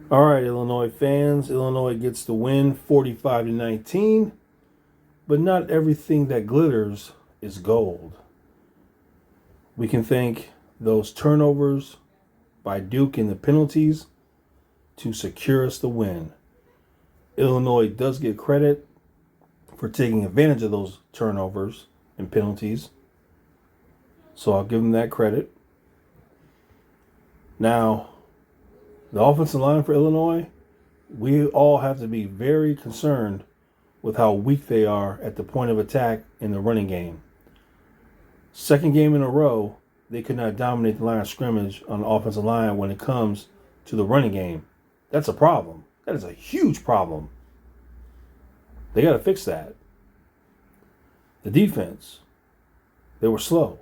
All right, Illinois fans. Illinois gets the win 45-19, but not everything that glitters is gold. We can thank those turnovers by Duke in the penalties to secure us the win. Illinois does get credit for taking advantage of those turnovers and penalties, so I'll give them that credit. Now, the offensive line for Illinois, we all have to be very concerned with how weak they are at the point of attack in the running game. Second game in a row, they could not dominate the line of scrimmage on the offensive line when it comes to the running game. That's a problem. That is a huge problem. They got to fix that. The defense, they were slow.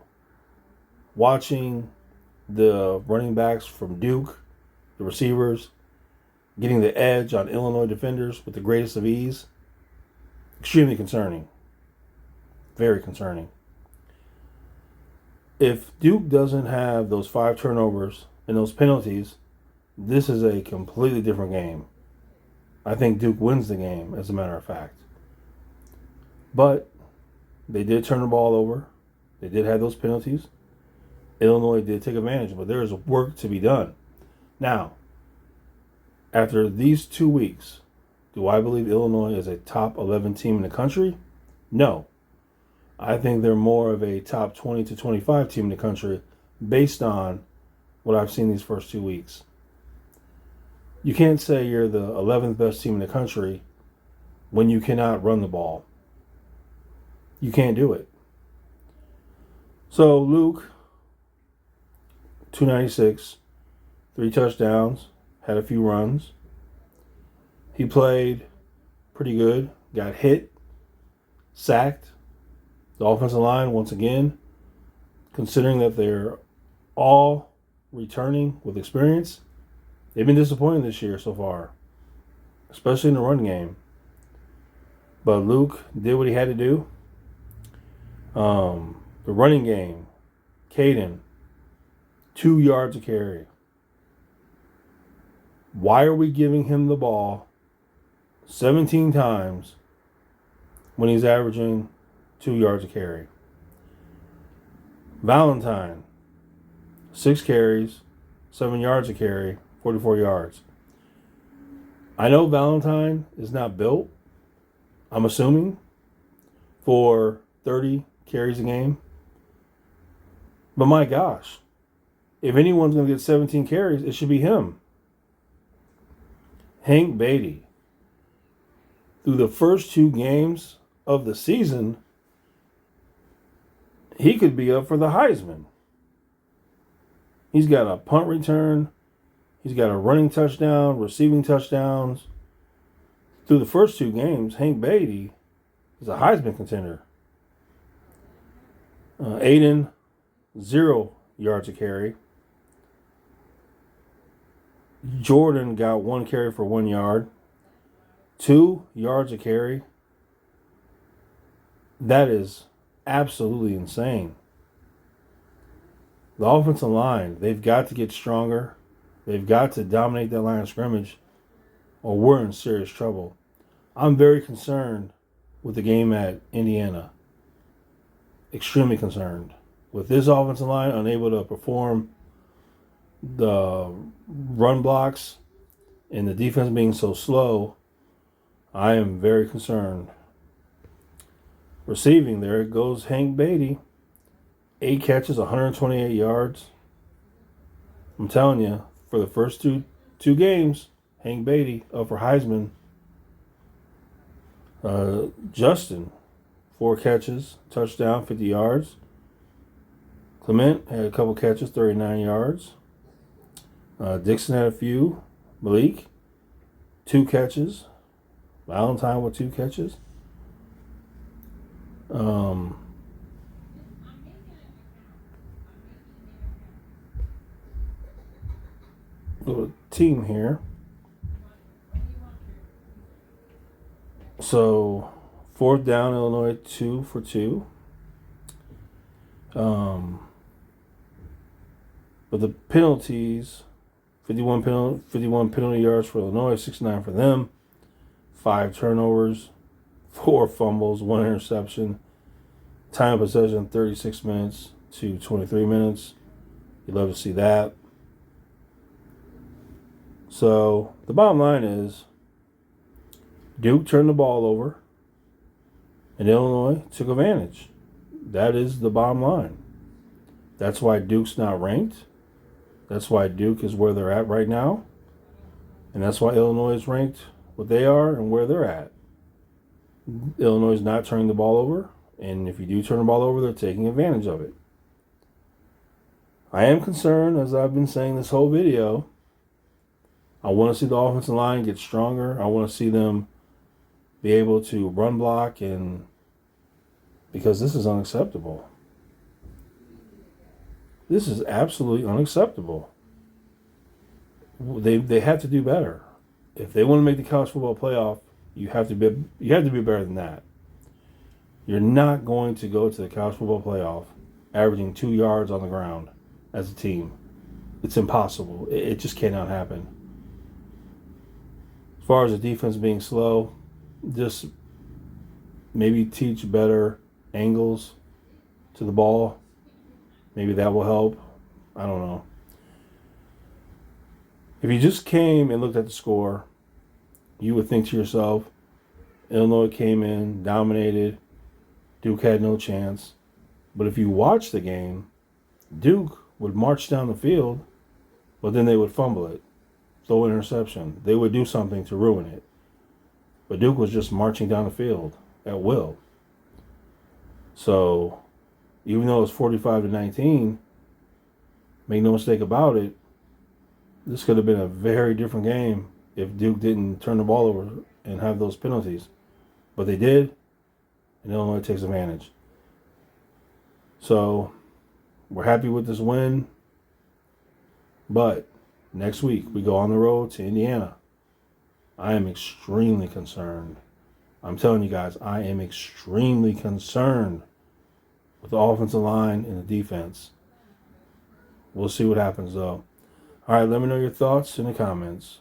Watching the running backs from Duke, the receivers, getting the edge on Illinois defenders with the greatest of ease, extremely concerning. Very concerning. If Duke doesn't have those 5 turnovers and those penalties, this is a completely different game. I think Duke wins the game, as a matter of fact. But they did turn the ball over. They did have those penalties. Illinois did take advantage, but there is work to be done. Now, after these 2 weeks, do I believe Illinois is a top 11 team in the country? No. I think they're more of a top 20 to 25 team in the country based on what I've seen these first 2 weeks. You can't say you're the 11th best team in the country when you cannot run the ball. You can't do it. So Luke, 296, 3 touchdowns, had a few runs. He played pretty good, got hit, sacked. The offensive line, once again, considering that they're all returning with experience, they've been disappointed this year so far, especially in the run game. But Luke did what he had to do. The running game, Caden, 2 yards a carry. Why are we giving him the ball 17 times when he's averaging 2 yards a carry? Valentine, 6 carries, 7 yards a carry, 44 yards. I know Valentine is not built, I'm assuming, for 30 carries a game. But my gosh, if anyone's going to get 17 carries, it should be him. Hank Beatty, through the first 2 games of the season, he could be up for the Heisman. He's got a punt return. He's got a running touchdown, receiving touchdowns. Through the first 2 games, Hank Beatty is a Heisman contender. Aiden, 0 yards a carry. Jordan got 1 carry for 1 yard. 2 yards a carry. That is absolutely insane. The offensive line, they've got to get stronger. They've got to dominate that line of scrimmage, or we're in serious trouble. I'm very concerned with the game at Indiana. Extremely concerned. With this offensive line unable to perform the run blocks and the defense being so slow, I am very concerned. Receiving, there it goes Hank Beatty. 8 catches, 128 yards. I'm telling you, for the first two games, Hank Beatty up for Heisman. Justin, 4 catches, touchdown, 50 yards. Clement had a couple catches, 39 yards. Dixon had a few. Malik, 2 catches. Valentine with 2 catches. Little team here. So, 4th down, Illinois 2 for 2. But the penalties, 51 penalty yards for Illinois, 69 for them. 5 turnovers, 4 fumbles, 1 interception. Time of possession 36 minutes to 23 minutes. You'd love to see that. So the bottom line is Duke turned the ball over and Illinois took advantage. That is the bottom line. That's why Duke's not ranked. That's why Duke is where they're at right now. And that's why Illinois is ranked what they are and where they're at. Illinois is not turning the ball over. And if you do turn the ball over, they're taking advantage of it. I am concerned, as I've been saying this whole video. I want to see the offensive line get stronger. I want to see them be able to run block, and because this is unacceptable. This is absolutely unacceptable. They have to do better. If they want to make the college football playoff, you have to be better than that. You're not going to go to the college football playoff averaging 2 yards on the ground as a team. It's impossible. It just cannot happen. As far as the defense being slow, just maybe teach better angles to the ball. Maybe that will help. I don't know. If you just came and looked at the score, you would think to yourself, Illinois came in, dominated, Duke had no chance. But if you watch the game, Duke would march down the field, but then they would fumble it, throw an interception. They would do something to ruin it. But Duke was just marching down the field at will. So, even though it was 45-19, make no mistake about it, this could have been a very different game if Duke didn't turn the ball over and have those penalties. But they did, and Illinois takes advantage. So, we're happy with this win. But next week, we go on the road to Indiana. I am extremely concerned. I'm telling you guys, I am extremely concerned with the offensive line and the defense. We'll see what happens, though. All right, let me know your thoughts in the comments.